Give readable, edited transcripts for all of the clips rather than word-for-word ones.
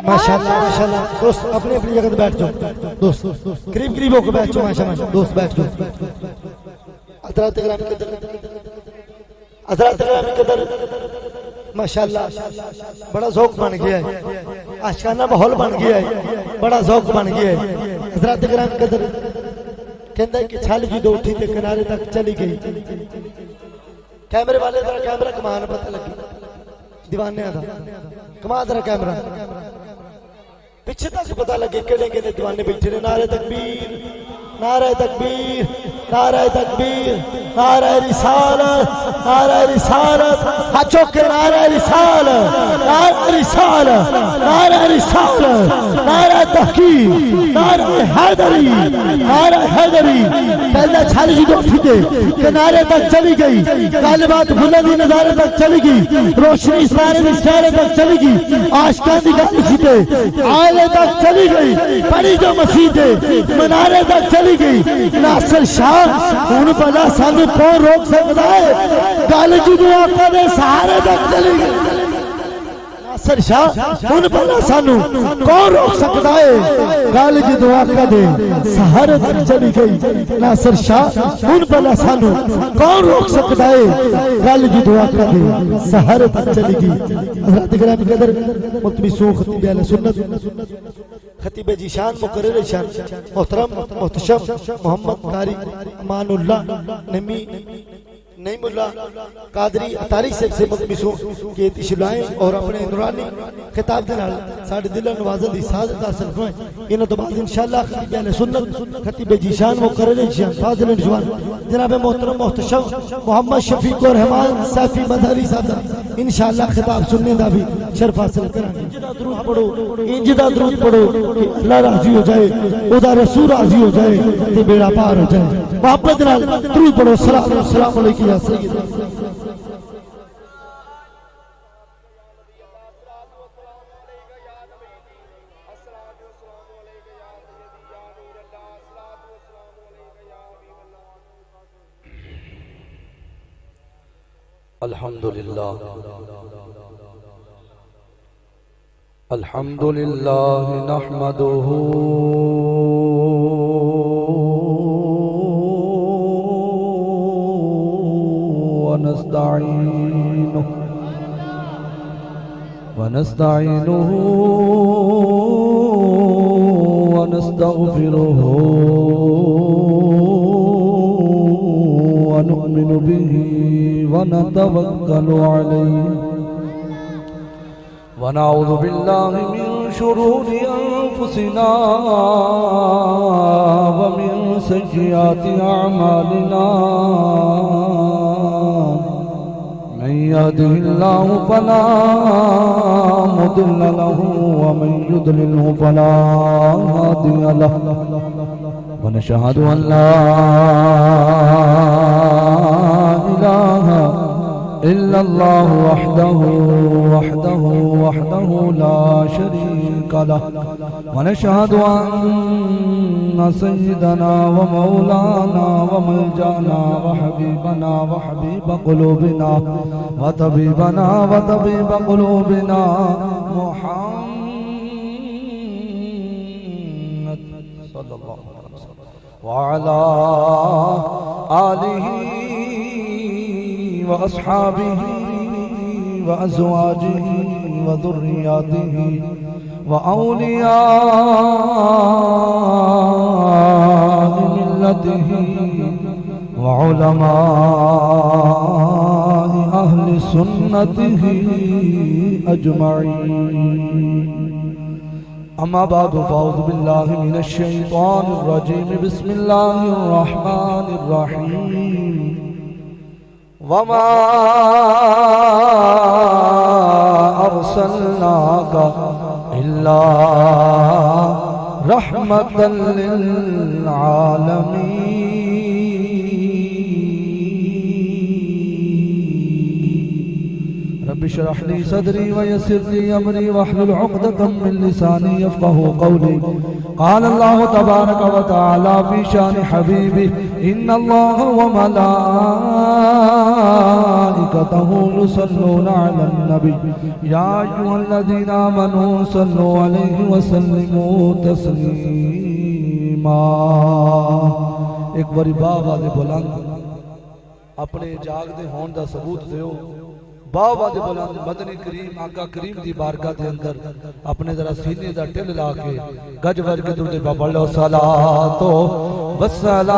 ماشاءاللہ ماشاءاللہ دوست اپنی اپنی جگہ بیٹھ جاؤ دوست قریب قریب ہو کے بیٹھ جاؤ ماشاءاللہ دوست بیٹھ جاؤ حضرات کرام قدر حضرات کرام قدر ماشاءاللہ بڑا ذوق بن گیا ہے عاشقانہ ماحول بن گیا ہے بڑا ذوق بن گیا ہے حضرات کرام قدر کہندا ہے کہ چھل جی دو اٹھی تے کنارے تک چلی گئی کیمرے والے ذرا کیمرہ کمان پتہ لگی دیوانے دا کما ذرا کیمرہ پیچھے تک پتہ لگے کیڑے کیڑے دیوانے بیٹھے نے نعرہ تکبیر نعرہ تکبیر نعرہ تکبیر نعرہ رسالت نعرہ رسالت ہاتھوں کے نعرہ رسالت نعرہ رسالت نعرہ رسالت نعرہ تحقیق نعرہ حیدری نعرہ حیدری پہلے چھال جی دو اٹھتے کنارے تک چلی گئی غالبات بلندی نظارے تک چلی گئی روشنی سارے نظارے تک چلی گئی عاشقان دی گالی چھتے آلے تک چلی گئی پڑی جو مسجد منارے تک چلی گئی ناصر شاہ ان پہلا سانو کون روک سکتا ہے گالی جو آقا دے سہارے تک چلی گئی ناصر شاہ ان پہلا سانو کون روک سکتا ہے گالی جو آقا دے سہارے تک چلی گئی ناصر شاہ ان پہلا سانو کون روک سکتا ہے گالی جو آقا دے سہارے تک چلی گئی حضرات کرام قدر مقتبسوں خطیب اہل سنت خطیب جیشان مقرر شان محترم محتشم محمد قاری امان اللہ نعیم اللہ قادری اتاری سے مقتبسوں کے تشلائیں اور اپنے نورانی خطاب دنال ساڑھے دلہ نوازہ دی سازت حاصل ہوئیں انہوں تو بعد انشاءاللہ خطیب اہل سنت خطیب جیشان مقرر شان فاضل جوان جناب محترم محتشم محمد شفیق اور رحمان سیفی مدھری صاحب انشاءاللہ خطاب سننے دا بھی شرف حاصل کریں انجدہ درود پڑھو کہ اللہ راضی ہو جائے خدا رسول راضی ہو جائے تے بیڑا پار ہو جائے محبت نال درود پڑھو السلام علیکم یا سید الحمدللہ الحمدللہ نحمده ونستعينه ونستغفره ونؤمن به ونتوكل عليه ونعوذ بالله من شرور أنفسنا ومن سيئات أعمالنا من يهده الله فلا مضل له ومن يضلله فلا هادي له ونشهد أن لا إله إلا الله وحده لا شريك له ونشهد أن سيدنا ومولانا وملجأنا وحبيبنا وحبيب قلوبنا وطبيبنا وطبيب قلوبنا محمد صلى الله عليه وسلم وعلى آله وأصحابه وأزواجه وذرياته وأولياء ملته وعلماء أهل سنته أجمعين أما بعد فأعوذ بالله من الشيطان الرجيم بسم الله الرحمن الرحيم وما أرسلناك إلا رحمة للعالمين رب اشرح لي صدري ويسر لي أمري واحلل عقدة من لساني يفقهوا قولي قال الله تبارك وتعالى في شان حبيبه إن الله وملائكته يصلون على النبي يا أيها الذين آمنوا صلوا عليه وسلموا تسليما ایک باری بابا دے بلند اپنے جاگ دے ہون دا ثبوت دیو بابا دے بلند مدنی کریم آقا کریم دی بارگاہ دے اندر اپنے ذرا سینے دا ٹل لا کے گج ور کے درود بابا لو صلاۃ و سلام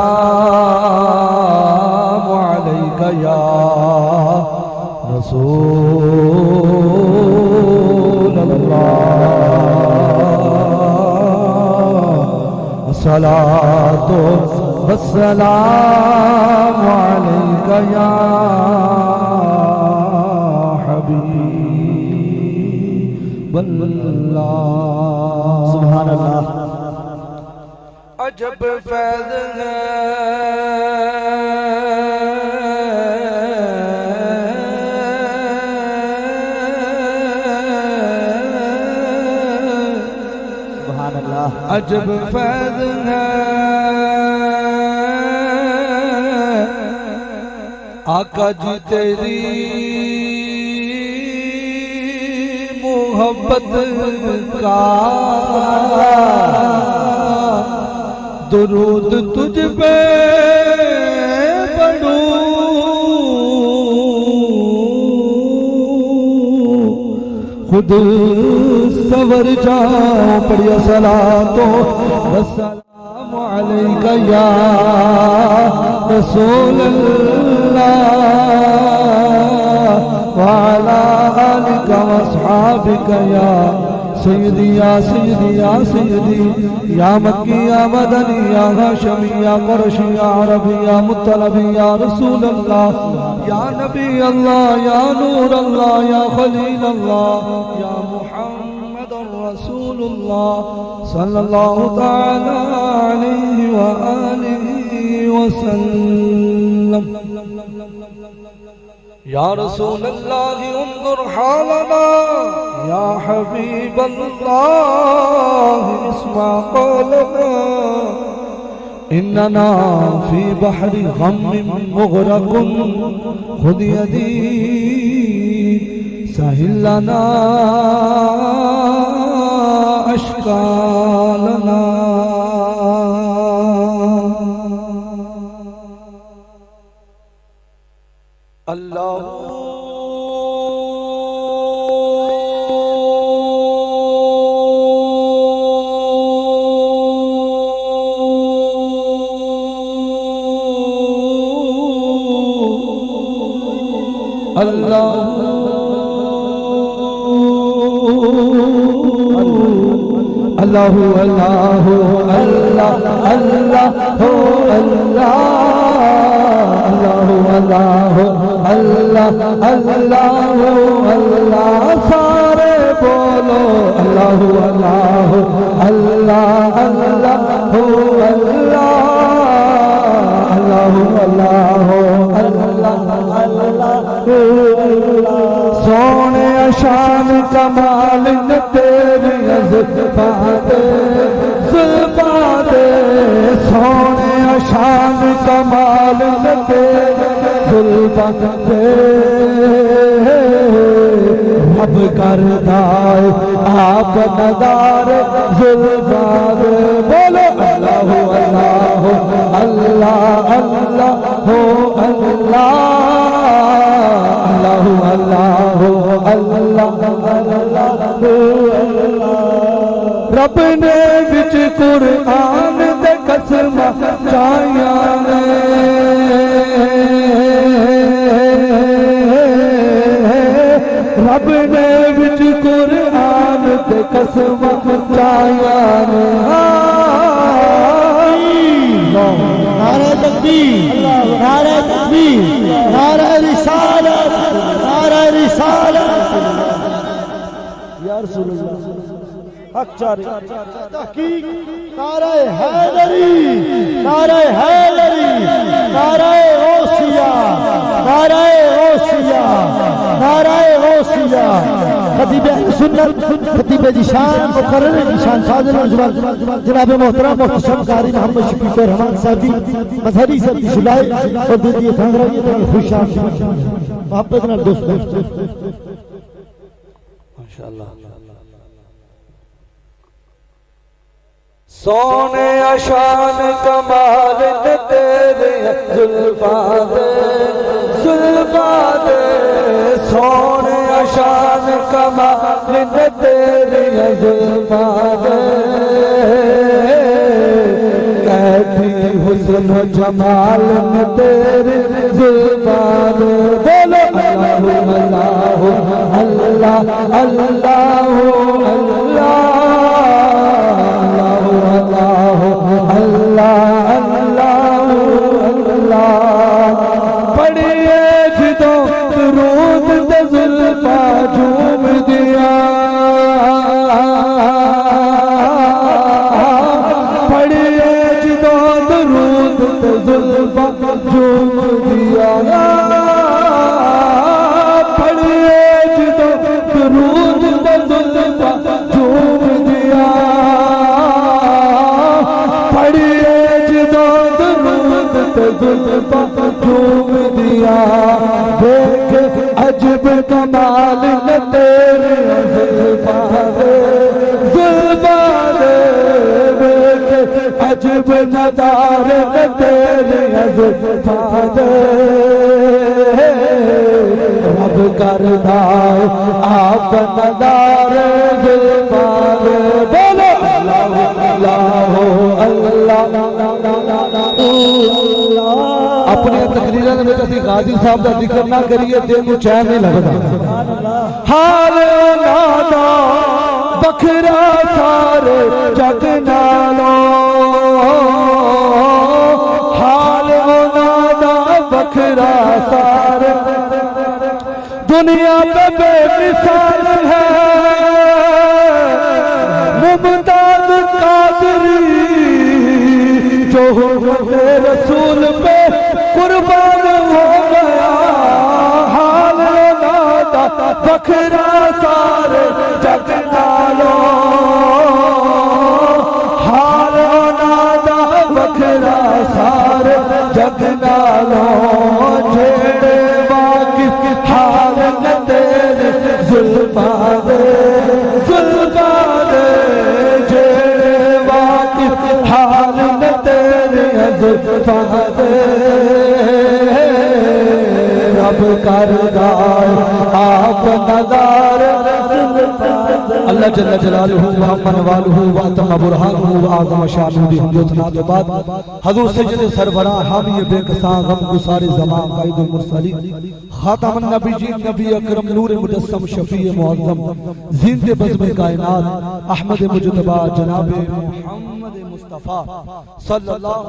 علیک یا رسول اللہ صلاۃ و سلام علیک یا حبیب اللہ سبحان اللہ عجب فیض ہے سبحان اللہ عجب فیض ہے آقا جی تیری محبت کا درود تجھ پہ پڑھوں خود سور جاؤں پڑھیا صلاۃ و سلام علیک یا رسول اللہ وعلى آلك واصحابك يا سيدي يا سيدي يا سيدي يا مكي يا مدني يا هاشمي يا قرشي يا عربي يا مطلبي يا رسول الله يا نبي الله يا نور الله يا خليل الله يا محمد رسول الله صلى الله تعالى عليه وآله وسلم يا رسول الله انظر حالنا يا حبيب الله اسمع قولنا إننا في بحر غم مغرق خذ يدي سهل لنا أشكالنا اللہ اللہ اللہ اللہ اللہ اللہ اللہ اللہ اللہ اللہ سارے بولو اللہ اللہ اللہ اللہ اللہ اللہ اللہ سونے شان کمال تیری زلفات سونے شان کمال تیری زلفات رب کردہ آپ ندار زلفات بولو اللہ اللہ اللہ اللہ ہو اللہ اللہ اللہ رب نے بچ قرآن دے قسم چاہیاں نے رب نے بچ قرآن دے قسم چاہیاں نعرہ تکبیر نعرہ تکبیر نعرہ رسالت نعرہ رسالت یا رسول اللہ حق چارے تحقیق نعرہ حیدری نعرہ حیدری نعرہ غوثیہ نعرہ غوثیہ نعرہ غوثیہ خطیب اہل سنت خطیب ذیشان مقرر ذیشان فاضل الجواد جناب محترم محتشم قاری محمد شفیق الرحمان صاحب جی مظہری صاحب کی شلائے اور دیدی کھانگرہ یہ خوش آمدید محبت نال دوست ماشاءاللہ سونے اشان کمال نے تیرے زلفاں دے سونے اشان کمال نے تیرے زلفاں دے کہتی حسن و جمال نے تیرے زلفاں دے بولو اللہ اللہ اللہ اللہ اللہ اللہ پڑھئے جدوں درود تے زلفا جھوم دیا پڑھئے جدوں درود تے زلفا جھوم دیا پڑھئے جدوں درود تے زلفا جھوم دیا زلفا جھوم دیا دیکھ عجب کمال نے تیرے زلفا دے دیکھ عجب نظار نے تیرے زلفا دے رب کردہ آپ نظار زلفا دے بولو اللہ اپنے تقریرہ میں کسی غازی صاحب کا ذکر نہ کریے دل کو چین نہیں لگتا حال نادا بکھرا سارے جگ نالو حال نادا بکھرا سارے دنیا پہ بے مثال ہے ممتاز قادری جو رسول پہ قربان ہو گیا حال نادا بکھرا سارے جگ نالو حال نادا بکھرا سارے جگ نالو جھیڑے واقف حال نہ تیرے زلفا دے جھیڑے واقف حال نہ تیرے زلفا دے رب کردہ آپ نظار اللہ جل جلالہ وعظم والہ واتم برہانہ وعظم شانہ بحمد و ثنا کے بعد حضور سید سربراہ حامی بے کساں غم گسار زمان قائد المرسلین خاتم النبیین نبی اکرم نور مجسم شفیع معظم زند بزم کائنات احمد مجتبی جناب محمد مصطفیٰ صلی اللہ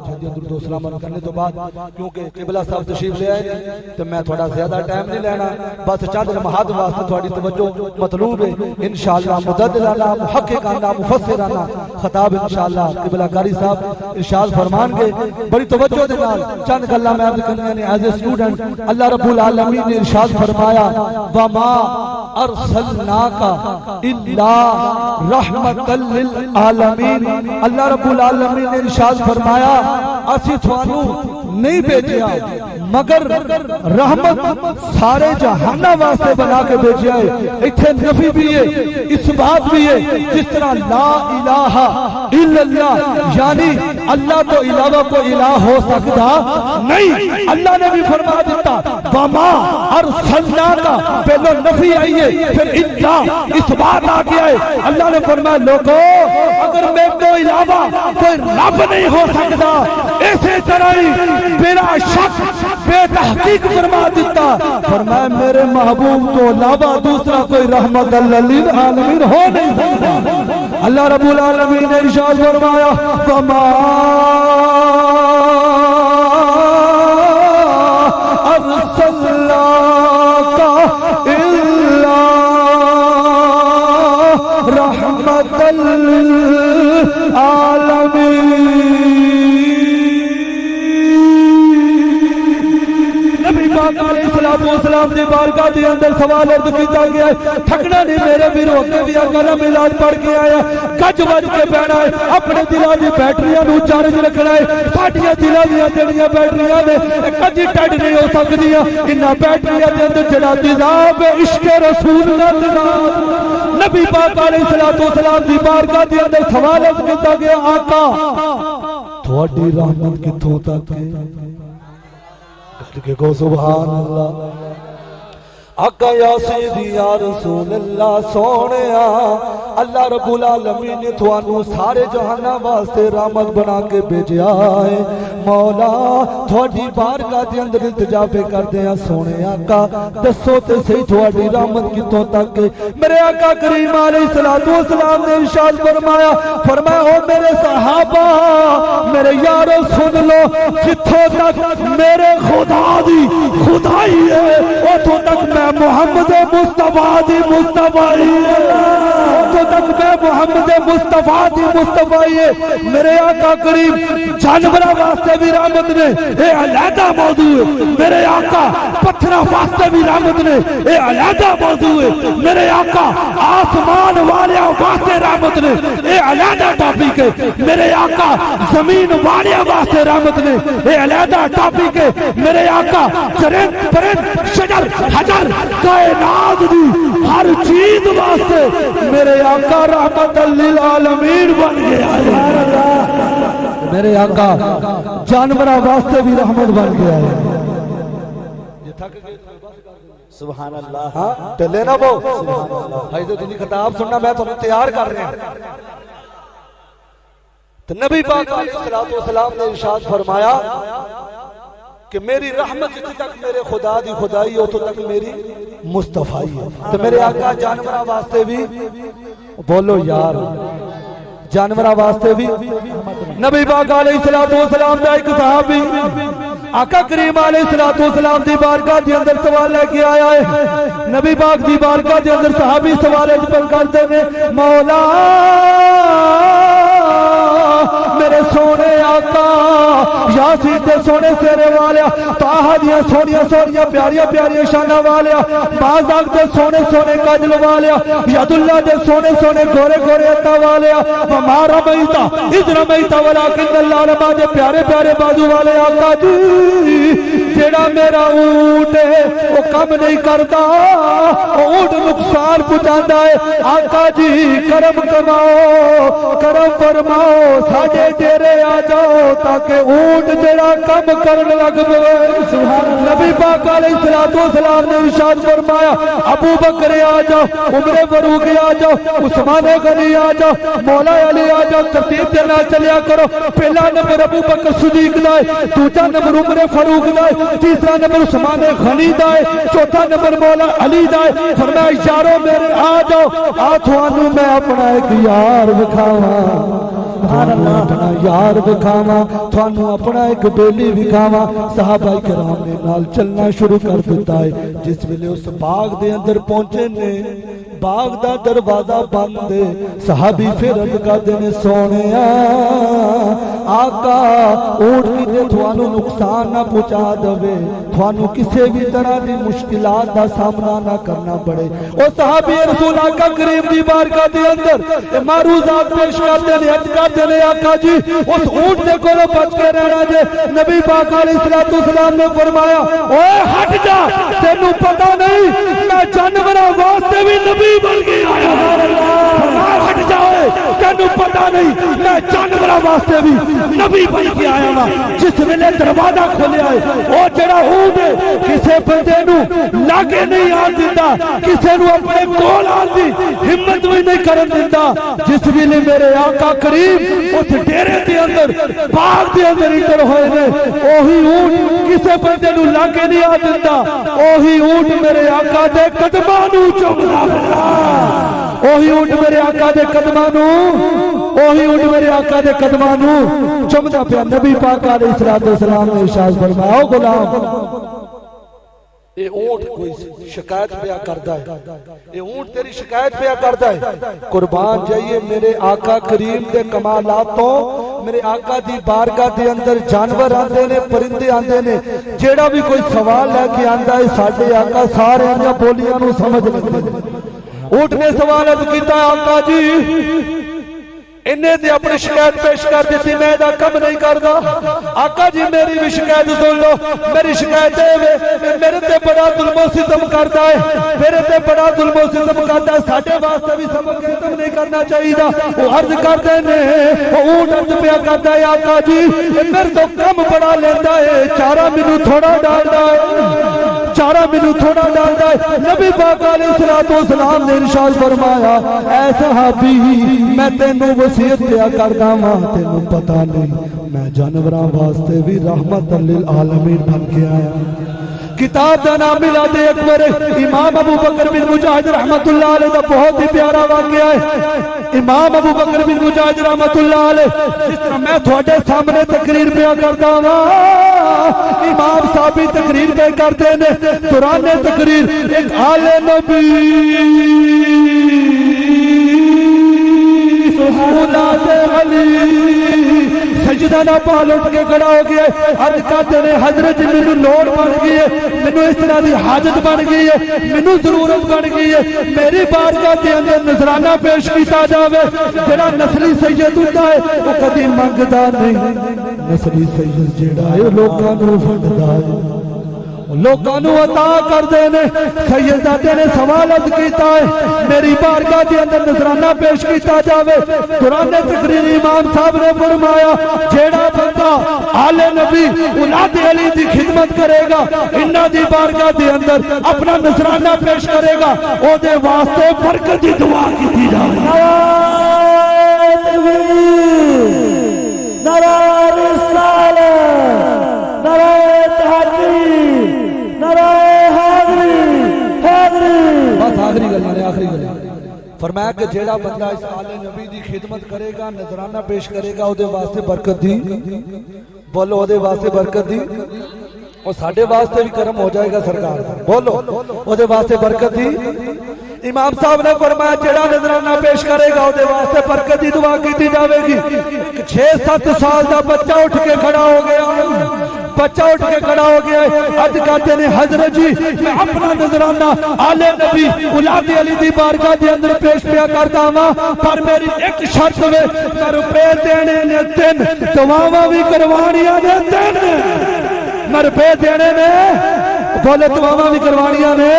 علیہ وسلم کرنے تو بعد کیونکہ قبلہ صاحب تشریف لے آئے تو میں تھوڑا زیادہ ٹائم نہیں لینا بس چند لمحات واسطے تھوڑی توجہ مطلوب ہے انشاءاللہ مددلانہ محققانہ مفسرانہ خطاب انشاءاللہ قبلہ قاری صاحب ارشاد فرمان کے بڑی توجہ دے نال چند گلاں میں عرض کرنے ہیں ایز اے اسٹوڈنٹ اللہ رب العالمین نے ارشاد فرمایا وما ارسلناک الا رحمت للعالمین اللہ رب العالمین نے ارشاد فرمایا اسی تھانو نہیں بھیجیا مگر رحمت سارے جہانہ واسطے بنا کے بھیجیا ہے اتھے نفی بھی ہے اس بات بھی ہے جس طرح لا الہ الا اللہ یعنی اللہ تو علاوہ کو الہ ہو سکتا نہیں اللہ نے بھی فرما دیتا وما ارسلناک پہلو نفی آئی ہے پھر اللہ اس بات آ گیا ہے اللہ نے فرمایا لوگو اگر میں کو علاوہ کوئی رب نہیں ہو سکتا ایسے طرح ہی بلا شک بے تحقیق فرما دیتا فرمایا میرے محبوب کو علاوہ دوسرا کوئی رحمت للعالمین ہو نہیں سکتا اللہ رب العالمین نے ارشاد فرمایا وما ارسلناک الا رحمۃ للعالمین. السلام دی بارگاہ دے اندر سوال عرض کیتا گیا ہے تھکنا نہیں میرے ویرو اگے بھی اگلا میلاد پڑھ کے آیا گج وج کے بہنا ہے اپنے دلاں دی بیٹریاں نو چارج رکھنا ہے ساڈیاں دلاں دیاں جڑیاں بیٹریاں نے کدی ٹڈ نہیں ہو سکدیاں انہاں بیٹریاں دے اندر جڑا تیزاب عشق رسول دا تیزاب نبی پاک علیہ السلام دی بارگاہ دے اندر سوال عرض کیتا گیا آقا تھوڑی رحمت کتھوں تک ہے کہ کو سبحان اللہ آقا یا سیدی یا رسول اللہ سونیا اللہ رب العالمین نے تھوانو سارے جہانہ واسطے رحمت بنا کے بھیجیا ہے مولا تھوڑی بارگاہ دے اندر التجا پہ کر دے ہیں سونے آقا دسو تے صحیح تھوڑی رحمت کتوں تک میرے آقا کریم علیہ السلام نے ارشاد فرمایا او میرے صحابہ میرے یارو سن لو جتھوں تک میرے خدا دی خدائی ہے اتھوں تک میں محمد مصطفیٰ دی مصطفیٰ تک میں محمد مصطفیٰ دی مصطفیٰ میرے آقا کریم جانورہ واسطے بھی رحمت نے اے علیحدہ موضوع ہے میرے آقا پتھرہ واسطے بھی رحمت نے اے علیحدہ موضوع ہے میرے آقا آسمان والے واسطے رحمت نے اے علیحدہ ٹاپک ہے میرے آقا زمین والے واسطے رحمت نے اے علیحدہ ٹاپک ہے میرے آقا چرند پرند شجر حجر کائنات دی ہر چیز واسطے میرے آقا رحمت للعالمین بن گیا ہے میرے آقا جانورہ واسطے بھی رحمت بن گیا ہے سبحان اللہ ٹلے نہ بو بھائی تو تنی خطاب سننا میں تمہیں تیار کر رہے ہیں تو نبی پاک علیہ السلام نے ارشاد فرمایا کہ میری رحمت جتنی تک میرے خدا دی خدائی ہو تو تک میری مصطفیٰ ہے تو میرے آقا جانورہ واسطے بھی بولو یار جانورہ واسطے بھی نبی پاک علیہ السلام دا ایک صحابی آقا کریم علیہ السلام دی بارگاہ دی اندر سوال لے کے آیا ہے نبی پاک دی بارگاہ دی اندر صحابی سوال پر کرتے ہیں مولا میرے سونے آقا یاسین دے سونے سیرے والیا طاہا دیا سونیا پیاریاں شانہ والیا بازاق دے سونے کاجل والیا ید اللہ دے سونے گورے عطا والیا ومارا میتا ادھر میتا ولیکن اللہ رما دے پیارے بازو والے آقا جی جیڑا میرا اونٹ ہے وہ کم نہیں کرتا اونٹ نقصان پہنچاتا ہے آقا جی کرم کماؤ کرم فرماؤ ساڈے ڈیرے آ جاؤ تاکہ اونٹ جڑا کم کرنے لگ پے نبی پاک علیہ السلام نے ارشاد فرمایا ابو بکر آ جاؤ عمر فاروق آ جاؤ عثمان غنی آ جاؤ مولا علی آ جاؤ ترتیب دے نال چلیا کرو پہلا نمبر ابو بکر صدیق دا ہے دوسرا نمبر عمر فاروق دا ہے تیسرا نمبر عثمان غنی دا ہے چوتھا نمبر مولا علی دا ہے فرمایا یارو میرے آ جاؤ آ تھانوں میں اپنا ایک یار دکھاواں اپنا یار دکھاواں تھانوں اپنا ایک بیلی دکھاواں صحابہ کرام نے نال چلنا شروع کر دیتا ہے جس ویلے اس باغ دے اندر پہنچے نے باغ دا دروازہ بند صحابی پھر عرض کردے نے سونیا آقا اونٹ کتے تھانوں نقصان نہ پہنچا دے تھانوں کسی بھی طرح دی مشکلات دا سامنا نہ کرنا پڑے او صحابی رسول آقا کریم دی بارگاہ دے اندر معروضات پیش کرتے نے عرض کرتے نے آقا جی اس اونٹ دے کولوں بچ کے رہنا جے نبی پاک علیہ السلام نے فرمایا اوے ہٹ جا تینوں پتہ نہیں میں جانوراں واسطے بھی نبی بن کے آیا ہٹ جاؤ تینوں پتہ نہیں میں جانوراں واسطے بھی نبی بن کے آیا ہاں جس ویلے دروازہ کھولیا ہے او جڑا اونٹ کسے بندے نو لاگے نہیں آن دیندا کسے نو اپنے کول آن دی ہمت بھی نہیں کرن دیندا جس ویلے میرے آقا کریم اس ڈیرے دے اندر باغ دے اندر انٹر ہوئے نے اوہی اونٹ کسے بندے نو لاگے نہیں آن دیندا اوہی اونٹ میرے آقا دے قدماں نو چومدا پھردا اوہی اونٹ میرے آقا دے قدماں نو اوہی اونٹ میرے آقا دے قدماں نو چمدا پیا نبی پاک علیہ الصلوۃ والسلام نے ارشاد فرمایا او غلام اے اونٹ کوئی شکایت پیا کردا ہے اے اونٹ تیری شکایت پیا کردا ہے قربان جائیے میرے آقا کریم دے کمالات تو میرے آقا دی بارگاہ دے اندر جانور آندے نے پرندے آندے نے جیڑا بھی کوئی سوال لے کے آندا ہے ساڈے آقا سارے انہاں بولیاں نو سمجھ لیندے اونٹ نے سوال کیتا آقا جی انہیں دے اپنی شکایت پیش کر دیتی میں دا کم نہیں کردا آقا جی میری بھی شکایت سن لو میری شکایت ہے میرے تے بڑا ظلم و ستم کردا ہے میرے تے بڑا ظلم و ستم کردا ہے ساڈے واسطے بھی سبق ختم نہیں کرنا چاہیے وہ عرض کردے نے وہ اونٹ عرض پیا کردا ہے آقا جی میرے تو کم بڑا لیندا ہے چارہ مینوں تھوڑا ڈالدا ہے چارہ مینوں تھوڑا ڈالدا ہے نبی پاک علیہ الصلوۃ والسلام نے ارشاد فرمایا اے صحابی میں تینوں وصیت کیا کردا ہاں تینوں پتہ نہیں میں جانوراں واسطے بھی رحمت للعالمین بن کے آیا کتاب دا نام میلاد اکبر امام ابو بکر بن مجاہد رحمت اللہ علیہ دا بہت ہی پیارا واقعہ ہے امام ابو بکر بن مجاہد رحمت اللہ علیہ جس طرح میں تھوڑے سامنے تقریر پیا کردا ہاں امام صاحب بھی تقریر پہ کرتے نے دوران تقریر ایک آل نبی اولاد علی سجدہ نہ پال اٹھ کے کھڑا ہو گیا عرض کرتے نے حضرت جی مینوں لوڑ بن گئی ہے مینوں اس طرح دی حاجت بن گئی ہے مینوں ضرورت بن گئی ہے میری بارگاہ دے اندر نذرانہ پیش کیتا جاوے جڑا نسلی سید ہوندا ہے وہ کبھی منگدا نہیں نسلی سید جڑا ہے لوکاں نوں ونڈدا ہے لوکاں نوں عطا کردے نے سیدزادے نے سوال کیتا ہے میری بارگاہ دے اندر نذرانہ پیش کیتا جاوے دوران تقریر امام صاحب نے فرمایا جیڑا بندہ آل نبی اولاد علی دی خدمت کرے گا انہاں دی بارگاہ دے اندر اپنا نذرانہ پیش کرے گا او دے واسطے برکت دی دعا کیتی جاوے نعرہ رسالت نعرہ تحقیق نعرہ حیدری حیدری بس آخری گل آخری گل فرمایا کہ جیڑا بندہ اس آل نبی دی خدمت کرے گا نذرانہ پیش کرے گا او دے واسطے برکت دی بولو او دے واسطے برکت دی اور ساڈے واسطے بھی کرم ہو جائے گا سرکار بولو او دے واسطے برکت دی امام صاحب نے فرمایا جیڑا نذرانہ پیش کرے گا او دے واسطے برکت دی دعا کیتی جاوے گی 6-7 سال دا بچہ اٹھ کے کھڑا ہو گیا بچہ اٹھ کے کھڑا ہو گیا عرض کرتے نے حضرت جی میں اپنا نذرانہ آل نبی اولاد علی دی بارگاہ دے اندر پیش پیا کردا ہاں پر میری ایک شرط وے میں روپے دینے نے 3 دعاواں بھی کروانیاں نے 3 میں روپے دینے نے بولے دعاواں بھی کروانیاں نے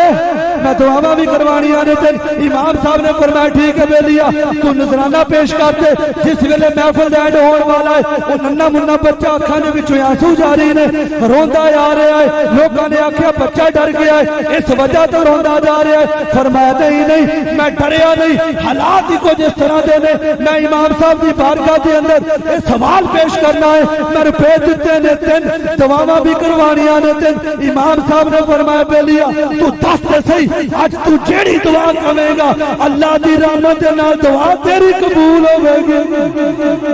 میں دعاواں بھی کروانیاں نے امام صاحب نے فرمایا ٹھیک ہے بیلیا تو نذرانہ پیش کرتے جس ویلے محفل اینڈ ہون والا ہے وہ ننھا مننا بچہ اکھاں دے وچوں آنسو جاری نے روندا آ رہا ہے لوکاں نے آکھیا بچہ ڈر گیا ہے اس وجہ تو روندا جا رہا ہے فرمایا نہیں میں ڈریا نہیں حالات ہی کچھ اس طرح دے نے میں امام صاحب دی بارگاہ دے اندر یہ سوال پیش کرنا ہے میں روپے دتے نے 3 دعاواں بھی کروانیاں نے 3 امام صاحب نے فرمایا بیلیا تو دس تے صحیح آج تو جیڑی دعا کرے گا اللہ دی رحمت نال دعا تیری قبول ہوے گی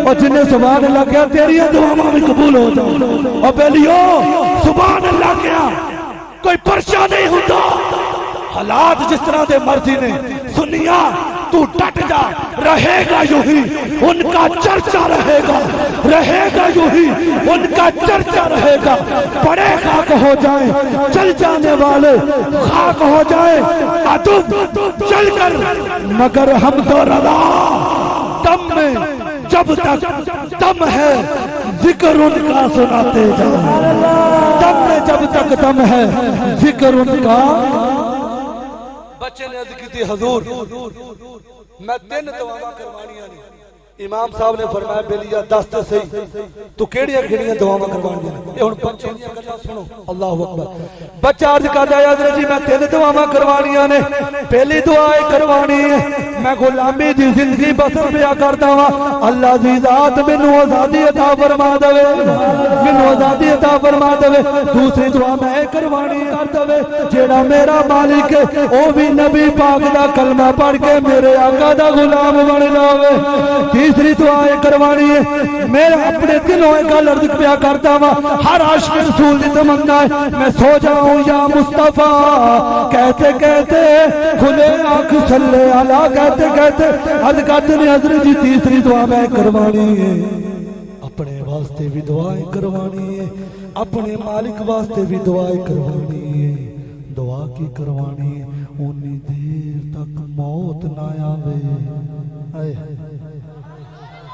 اور جن سبحان اللہ کہا تیری دعاواں بھی قبول ہو جائیں اور بیلیو سبحان اللہ کہا کوئی پرچہ نہیں ہوتا حالات جس طرح دے مرضی نے سنیا تو ڈٹ جا رہے گا یوں ہی ان کا چرچا رہے گا یوں ہی ان کا چرچا رہے گا بڑے خاک ہو جائیں چل جانے والے خاک ہو جائیں عدو چل کر مگر ہم تو رضا دم میں جب تک دم ہے ذکر ان کا سناتے جائیں دم میں جب تک دم ہے ذکر ان کا بچے نے عرض کی تھی حضور میں 3 دعاواں کروانیاں نہیں امام صاحب نے فرمایا بیلیا دس تے صحیح تو کیڑیاں کیڑیاں دعاواں کروانیاں اے ہن بچے دیاں گلاں سنو اللہ اکبر بچہ عرض کردا ہے حضرت جی میں تین دعاواں کروانیاں نے پہلی دعا اے کروانی ہے میں غلامی دی زندگی بسر پیا کردا ہاں اللہ دی ذات مینوں آزادی عطا فرما دے مینوں آزادی عطا فرما دے دوسری دعا میں کروانی کر دے جیڑا میرا مالک ہے او بھی نبی پاک دا کلمہ پڑھ کے میرے آقا دا غلام بن جاوے تیسری دعا کروانی ہے میں اپنے دلوں ایک گل عرض پیا کرتا ہوں ہر عاشق رسول دی تمنا ہے میں سو جاؤں یا مصطفیٰ کہتے کہتے کھلے آنکھ صلی علی کہتے کہتے حضرت نے حضرت جی تیسری دعا میں کروانی ہے اپنے واسطے بھی دعائیں کروانی ہے اپنے مالک واسطے بھی دعائیں کروانی ہے دعا کی کروانی ہے اونی دیر تک موت نہ آوے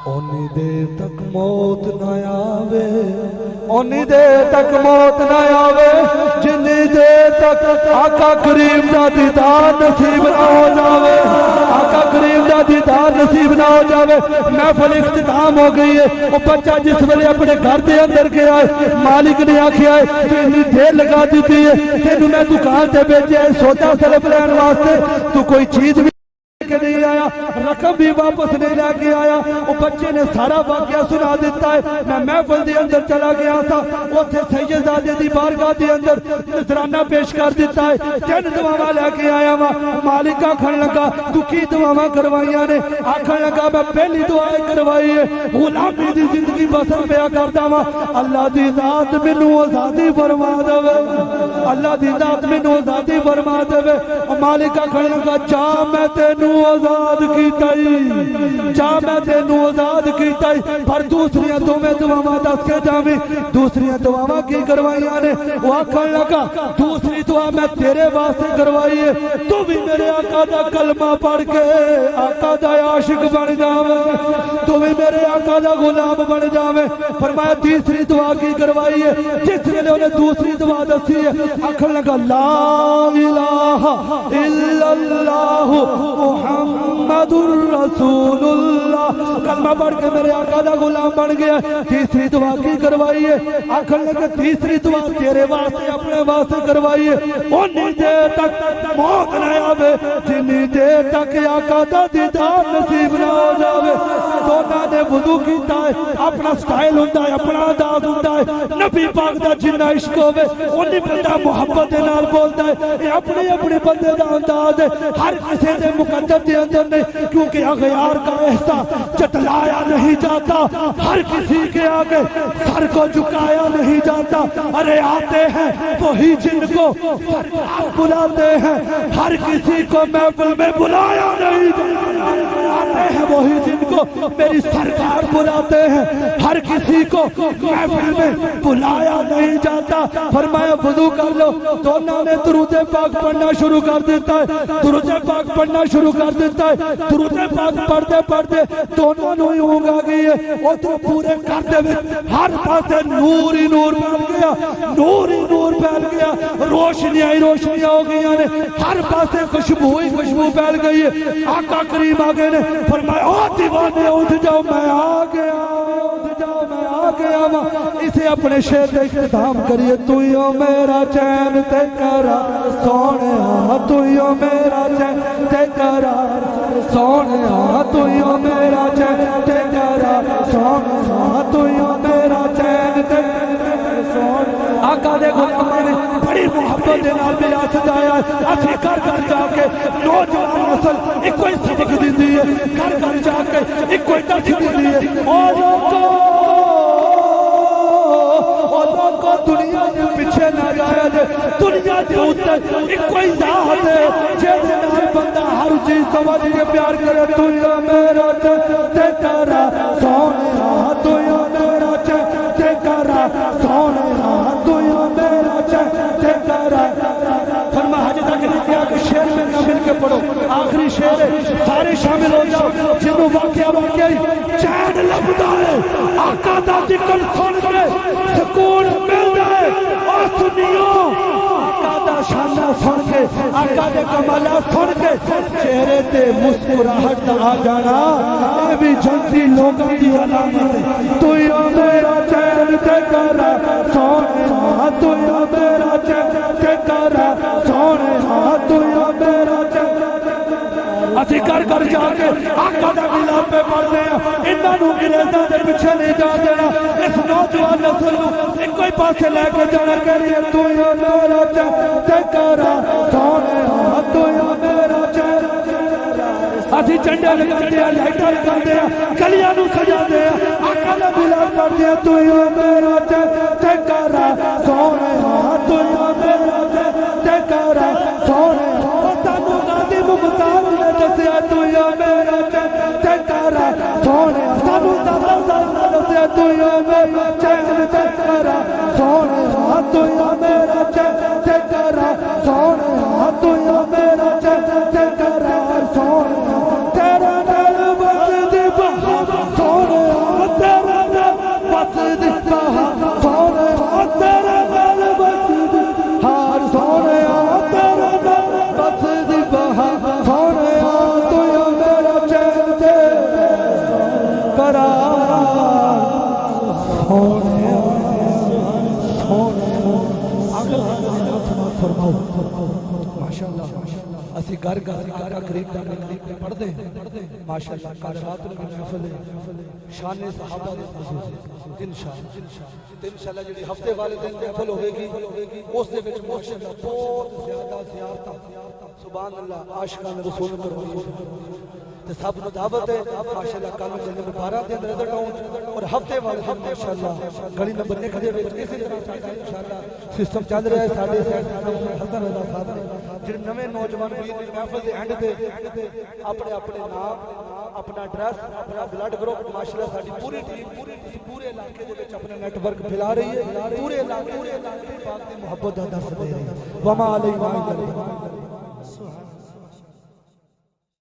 اونی دیر تک موت نہ آوے اونی دیر تک موت نہ آوے جنی دیر تک آقا کریم دا دیدار نصیب نہ ہو جاوے آقا کریم دا دیدار نصیب نہ ہو جاوے محفل اختتام ہو گئی ہے وہ بچہ جس ویلے اپنے گھر دے اندر گیا ہے مالک نے آکھیا ہے تو اتنی دیر لگا دیتی ہے تینوں میں دکان تے بھیجیا ہے سودا صرف لین واسطے تو کوئی چیز بھی کہ نہیں آیا رقم بھی واپس نہیں لے کے آیا وہ بچے نے سارا واقعہ سنا دیتا ہے میں محفل دے اندر چلا گیا تھا اوتھے سیدزادے دی بارگاہ دے اندر نذرانہ پیش کر دیتا ہے تین دعاواں لے کے آیا وا مالک آکھن لگا تو کی دعاواں کروائیاں نے آکھن لگا میں پہلی دعا کروائی ہے غلامی دی زندگی بسر پیا کردا وا اللہ دی ذات مینوں آزادی فرما دے اللہ دی ذات مینوں آزادی فرما دے مالک آکھن لگا جا میں تینوں آزاد کیتائی جا میں تینوں آزاد کیتائی پر دوسریاں دوویں دعاواں دس کے جاویں دوسریاں دعاواں کی کروائیاں نے وہ آکھن لگا دوسری دعا میں تیرے واسطے کروائی ہے تو بھی میرے آقا دا کلمہ پڑھ کے آقا دا عاشق بن جاویں تو بھی میرے آقا دا غلام بن جاویں فرمایا تیسری دعا کی کروائی ہے جس ویلے انہیں دوسری دعا دسی ہے آکھن لگا لا الہ الا اللہ محمد الرسول اللہ کلمہ پڑھ کے میرے آقا دا غلام بن گیا تیسری دعا کی کروائی ہے آخر لگے تیسری دعا تیرے واسطے اپنے واسطے کروائی ہے اونی دیر تک موت نہ آوے جنی دیر تک آقا دا دیدار نصیب نہ ہو جاوے دونوں نے وضو کیتا ہے اپنا سٹائل ہوتا ہے اپنا انداز ہوتا ہے نبی پاک دا جنہ عشق ہوے اونی بندہ محبت دے نال بولتا ہے یہ اپنے اپنے بندے دا انداز ہے ہر کسی دے مقدر دے اندر نہیں کیونکہ اغیار کا احساس جتلایا نہیں جاتا ہر کسی کے آگے سر کو جھکایا نہیں جاتا ارے آتے ہیں وہی جن کو سرکار بلاتے ہیں ہر کسی کو محفل میں بلایا نہیں جاتا آتے ہیں وہی جن کو میری سرکار بلاتے ہیں ہر کسی کو محفل میں بلایا نہیں جاتا فرمایا وضو کر لو دونوں نے درود پاک پڑھنا شروع کر دیتا ہے درود پاک پڑھنا شروع کر دیتا ہے درود پاک پڑھتے پڑھتے دونوں نے اونگ آ گئی ہے وہ تو پورے کرتے ہوئے ہر پاسے نور ہی نور پھیل گیا نور ہی نور پھیل گیا روشنیاں ہی روشنیاں ہو گئی نے ہر پاسے خوشبو ہی خوشبو پھیل گئی ہے آقا کریم آگے نے فرمایا او دیوانے اٹھ جاؤ میں آ گیا اٹھ جاؤ میں آ گیا اسے اپنے شعر کا اختتام کریے تو ہی میرا چین تے قرار سونے تو ہی میرا چین تے قرار سونے تو ہی میرا چین تے قرار سونے تو ہی میرا چین تے آقا دے غلاماں نے بڑی محبت دے نال ملا سجایا اسی گھر گھر جا کے نوجوان نسل ایک کوئی سبق دیندی ہے گھر گھر جا کے ایک کوئی درس دیندی ہے او لوگو دنیا دے پیچھے نہ جایا جے دنیا دے اوپر ایک کوئی ذات ہے جس نال بندہ ہر چیز سمجھ کے پیار کرے تو یا میرا تے کرا سونا تو یا میرا تے کرا سونا تو یا میرا تے کرا فرما حج تک لکھیا کہ شعر میں نہ مل کے پڑھو آخری شعر ہے سارے شامل ہو جاؤ جنوں واقعہ چین لبدا ہے آقا دا ذکر سن کے سکون ملدا ہے اور سنیو آقا دا شانہ سن کے آقا دے کمالات سن کے چہرے تے مسکراہٹ آ جانا اے بھی جنتی لوگوں دی علامت ہے تو یا میرا چین تے کرا سونے تو یا میرا چین تے کرا سونے تو یا میرا چین اسی کر کر جا کے آقا دا ملاد پہ پڑھنے ہیں انہاں نو انگریزاں دے پیچھے نہیں جا دینا اس نوجوان نسل نو ایک کوئی پاسے لے کے جانا کے لیے تو یا میرا چین تے کرا سونے تو یا میرا چین اسی جھنڈے لگاتے ہیں لائٹاں لگاتے ہیں گلیاں نو سجاتے ہیں آقا دا ملاد پڑھتے ہیں تو یا میرا چین تے کرا سونے تو یا میرا چین تے کرا سونے تانوں غازی ممتاز نے دسیا تو یا میرا چین تے کرا سونے سانوں دسیا تو یا میرا چین تے کرا سونے تو یا میرا چین تے کرا سونے تو یا میرا چین تے کرا سونے تیرا نال بس دی بہا سونے تیرا نال بس دی بہا سونے تیرا نال بس دی ہار سونے تیرا نال بس دی بہا سونے تو یا میرا چین تے کرا سونے فرماؤ ماشاءاللہ اسی گھر گھر قریب دا ملک پڑھ دیں ماشاءاللہ کائنات میں محفل شان صحابہ دے موضوع انشاءاللہ جڑی ہفتے والے دن محفل ہوے گی اس دے وچ ماشاءاللہ بہت زیادہ زیارتاں سبحان اللہ عاشقان رسول کروائی تے سب نو دعوت ہے ماشاءاللہ کل جنگ مبارک دے اندر نظر ڈاؤن اور ہفتے والے دن ماشاءاللہ گلی نمبر 1 دے وچ اسی طرح ساڈا انشاءاللہ سسٹم چل رہا ہے ساڈے حسن رضا صاحب نے جڑے نویں نوجوان ویر محفل دے اینڈ تے اپنے اپنے نام اپنا ایڈریس اپنا بلڈ گروپ ماشاءاللہ ساڈی پوری ٹیم پورے علاقے دے وچ اپنا نیٹ ورک پھیلا رہی ہے پورے علاقے پاک دی محبت دا درس دے رہی ہے وما علینا